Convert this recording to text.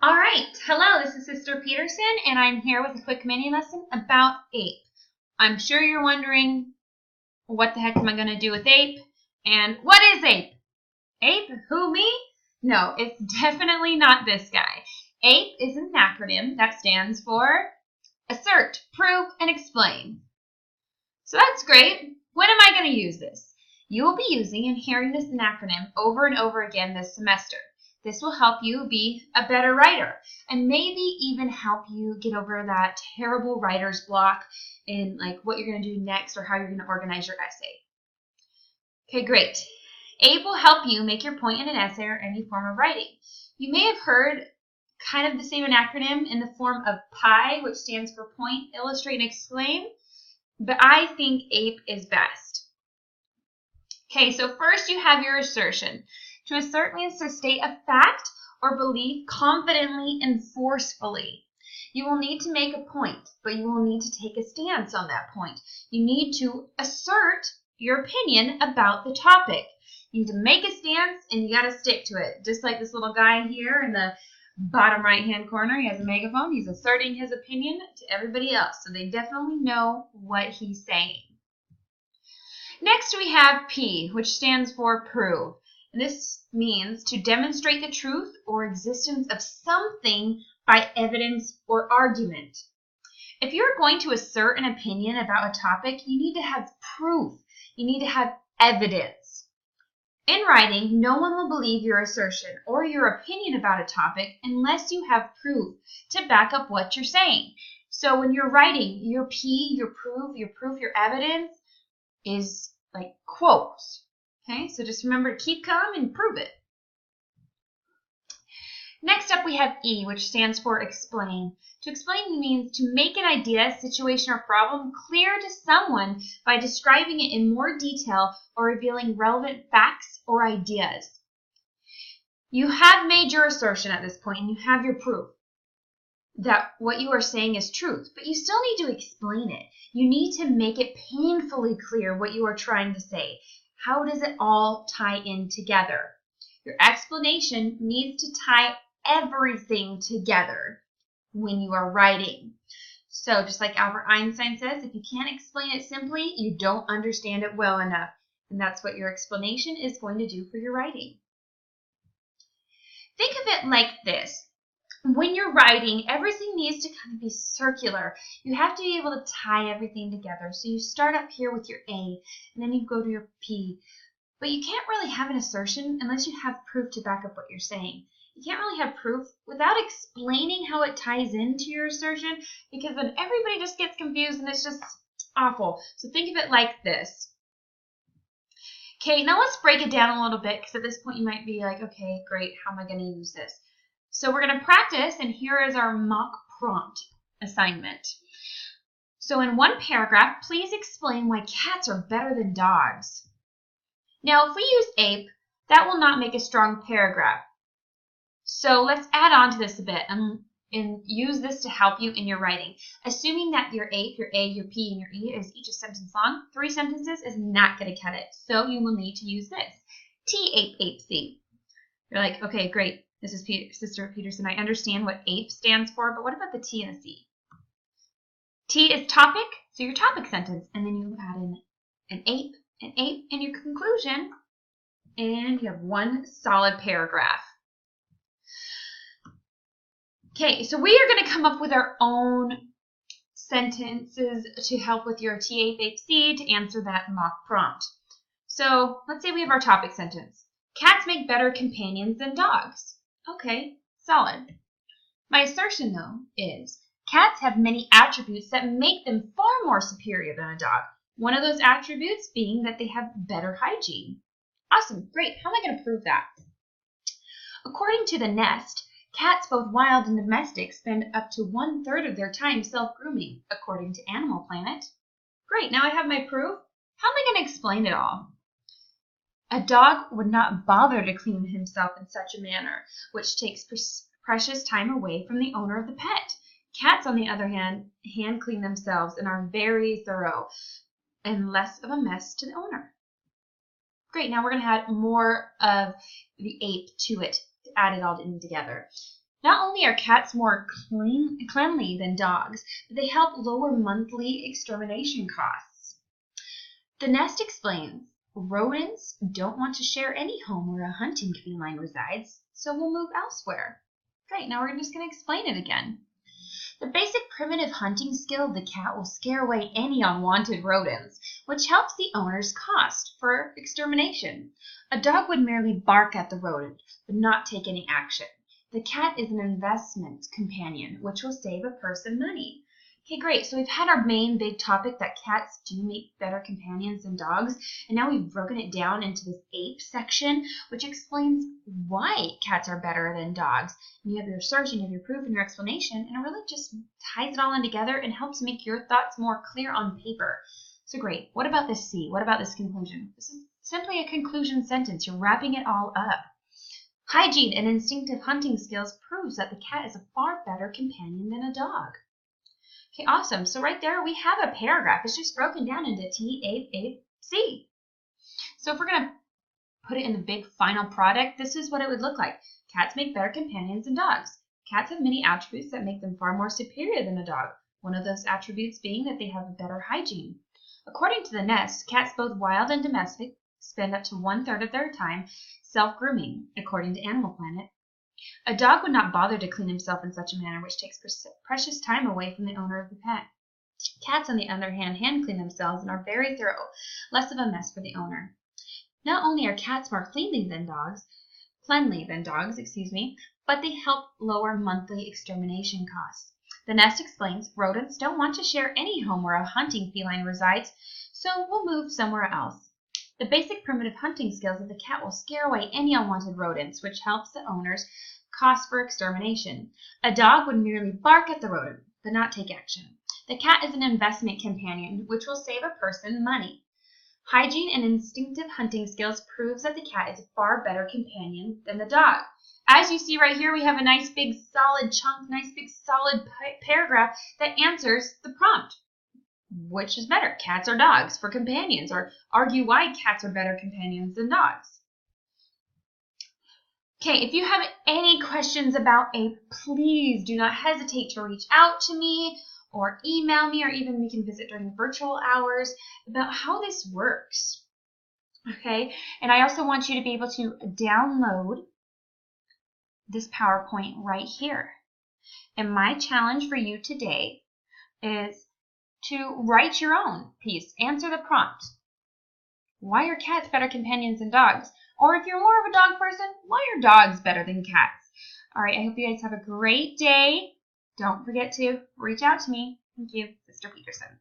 All right, hello, this is Sister Peterson, and I'm here with a quick mini lesson about APE. I'm sure you're wondering, what the heck am I going to do with APE? And what is APE? APE? Who, me? No, it's definitely not this guy. APE is an acronym that stands for Assert, Prove, and Explain. So that's great. When am I going to use this? You will be using and hearing this acronym over and over again this semester. This will help you be a better writer and maybe even help you get over that terrible writer's block in like what you're going to do next or how you're going to organize your essay. Okay, great. APE will help you make your point in an essay or any form of writing. You may have heard kind of the same acronym in the form of PIE, which stands for Point, Illustrate, and Explain, but I think APE is best. Okay, so first you have your assertion. To assert means to state a fact or belief confidently and forcefully. You will need to make a point, but you will need to take a stance on that point. You need to assert your opinion about the topic. You need to make a stance and you got to stick to it. Just like this little guy here in the bottom right-hand corner, he has a megaphone. He's asserting his opinion to everybody else, so they definitely know what he's saying. Next, we have P, which stands for prove. And this means to demonstrate the truth or existence of something by evidence or argument. If you're going to assert an opinion about a topic, you need to have proof. You need to have evidence. In writing, no one will believe your assertion or your opinion about a topic unless you have proof to back up what you're saying. So when you're writing, your P, your proof, your evidence is like quotes. Okay, so just remember to keep calm and prove it. Next up we have E, which stands for explain. To explain means to make an idea, situation, or problem clear to someone by describing it in more detail or revealing relevant facts or ideas. You have made your assertion at this point and you have your proof that what you are saying is truth, but you still need to explain it. You need to make it painfully clear what you are trying to say. How does it all tie in together? Your explanation needs to tie everything together when you are writing. So just like Albert Einstein says, if you can't explain it simply, you don't understand it well enough. And that's what your explanation is going to do for your writing. Think of it like this. When you're writing, everything needs to kind of be circular. You have to be able to tie everything together. So you start up here with your A, and then you go to your P. But you can't really have an assertion unless you have proof to back up what you're saying. You can't really have proof without explaining how it ties into your assertion, because then everybody just gets confused and it's just awful. So think of it like this. Okay, now let's break it down a little bit, because at this point you might be like, okay, great, how am I going to use this? So we're going to practice, and here is our mock prompt assignment. So in one paragraph, please explain why cats are better than dogs. Now, if we use APE, that will not make a strong paragraph. So let's add on to this a bit and use this to help you in your writing. Assuming that your APE, your A, your P, and your E is each a sentence long, 3 sentences is not going to cut it. So you will need to use this. T-APE-C. You're like, okay, great. This is Sister Peterson. I understand what APE stands for, but what about the T and the C? T is topic, so your topic sentence, and then you add in an APE, and your conclusion, and you have one solid paragraph. Okay, so we are going to come up with our own sentences to help with your T, APE, C to answer that mock prompt. So let's say we have our topic sentence. Cats make better companions than dogs. Okay, solid. My assertion, though, is cats have many attributes that make them far more superior than a dog. One of those attributes being that they have better hygiene. Awesome, great. How am I going to prove that? According to the Nest, cats, both wild and domestic, spend up to 1/3 of their time self-grooming, according to Animal Planet. Great, now I have my proof. How am I going to explain it all? A dog would not bother to clean himself in such a manner, which takes precious time away from the owner of the pet. Cats, on the other hand clean themselves and are very thorough and less of a mess to the owner. Great, now we're going to add more of the APE to it to add it all in together. Not only are cats more cleanly than dogs, but they help lower monthly extermination costs. The nest explains, rodents don't want to share any home where a hunting feline resides, so we'll move elsewhere. Great, now we're just going to explain it again. The basic primitive hunting skill of the cat will scare away any unwanted rodents, which helps the owner's cost for extermination. A dog would merely bark at the rodent, but not take any action. The cat is an investment companion, which will save a person money. Okay, great. So we've had our main big topic that cats do make better companions than dogs, and now we've broken it down into this ape section, which explains why cats are better than dogs. And you have your search, and you have your proof, and your explanation, and it really just ties it all in together and helps make your thoughts more clear on paper. So great. What about this C? What about this conclusion? This is simply a conclusion sentence. You're wrapping it all up. Hygiene and instinctive hunting skills proves that the cat is a far better companion than a dog. Okay, awesome. So right there we have a paragraph. It's just broken down into T, A, A, C. So if we're going to put it in the big final product, this is what it would look like. Cats make better companions than dogs. Cats have many attributes that make them far more superior than a dog. One of those attributes being that they have a better hygiene. According to the nest, cats both wild and domestic spend up to 1/3 of their time self-grooming, according to Animal Planet. A dog would not bother to clean himself in such a manner, which takes precious time away from the owner of the pet. Cats, on the other hand, hand-clean themselves and are very thorough, less of a mess for the owner. Not only are cats more cleanly than dogs, but they help lower monthly extermination costs. The nest explains, rodents don't want to share any home where a hunting feline resides, so we'll move somewhere else. The basic primitive hunting skills of the cat will scare away any unwanted rodents, which helps the owner's cost for extermination. A dog would merely bark at the rodent, but not take action. The cat is an investment companion, which will save a person money. Hygiene and instinctive hunting skills proves that the cat is a far better companion than the dog. As you see right here, we have a nice big solid chunk, nice big solid paragraph that answers the prompt. Which is better, cats or dogs, for companions, or argue why cats are better companions than dogs. Okay, if you have any questions about APE, please do not hesitate to reach out to me or email me, or even we can visit during virtual hours about how this works. Okay, and I also want you to be able to download this PowerPoint right here. And my challenge for you today is to write your own piece. Answer the prompt. Why are cats better companions than dogs? Or if you're more of a dog person, why are dogs better than cats? All right, I hope you guys have a great day. Don't forget to reach out to me. Thank you, Sister Peterson.